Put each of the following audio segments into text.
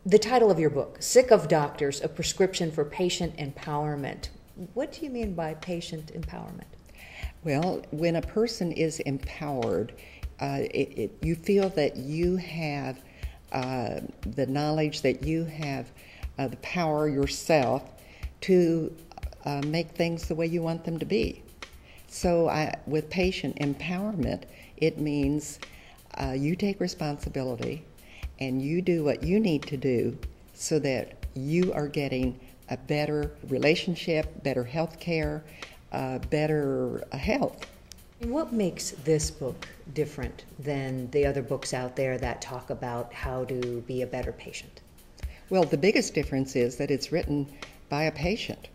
The title of your book, Sick of Doctors, A Prescription for Patient Empowerment. What do you mean by patient empowerment? Well, when a person is empowered, you feel that you have the knowledge, that you have the power yourself to make things the way you want them to be. So with patient empowerment, it means you take responsibility and you do what you need to do so that you are getting a better relationship, better health care, better health. What makes this book different than the other books out there that talk about how to be a better patient? Well, the biggest difference is that it's written by a patient.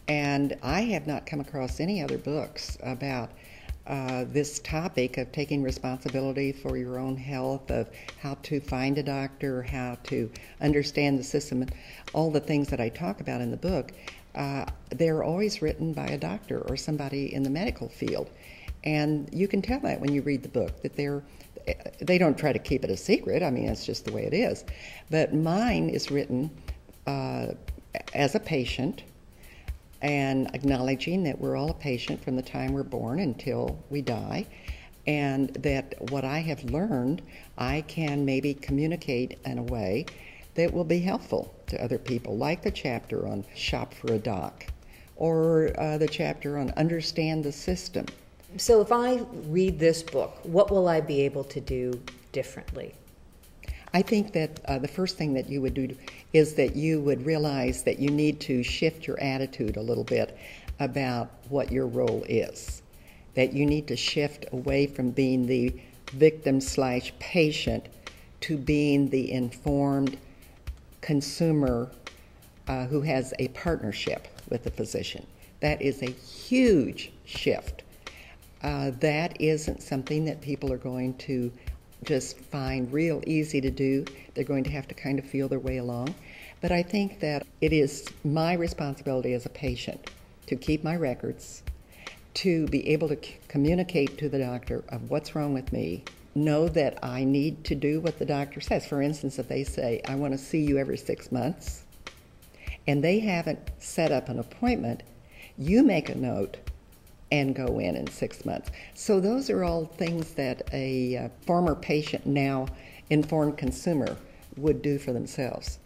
And I have not come across any other books about this topic of taking responsibility for your own health, of how to find a doctor, how to understand the system, and all the things that I talk about in the book. They're always written by a doctor or somebody in the medical field. And you can tell that when you read the book, that they don't try to keep it a secret. I mean, it's just the way it is. But mine is written as a patient, and acknowledging that we're all a patient from the time we're born until we die, and that what I have learned, I can maybe communicate in a way that will be helpful to other people, like the chapter on Shop for a Doc, or the chapter on Understand the System. So if I read this book, what will I be able to do differently? I think that the first thing that you would do is that you would realize that you need to shift your attitude a little bit about what your role is. That you need to shift away from being the victim/patient to being the informed consumer who has a partnership with the physician. That is a huge shift. That isn't something that people are going to just find real easy to do. They're going to have to kind of feel their way along. But I think that it is my responsibility as a patient to keep my records, to be able to communicate to the doctor of what's wrong with me, know that I need to do what the doctor says. For instance, if they say, I want to see you every 6 months, and they haven't set up an appointment, you make a note and go in 6 months. So those are all things that a former patient, now informed consumer, would do for themselves.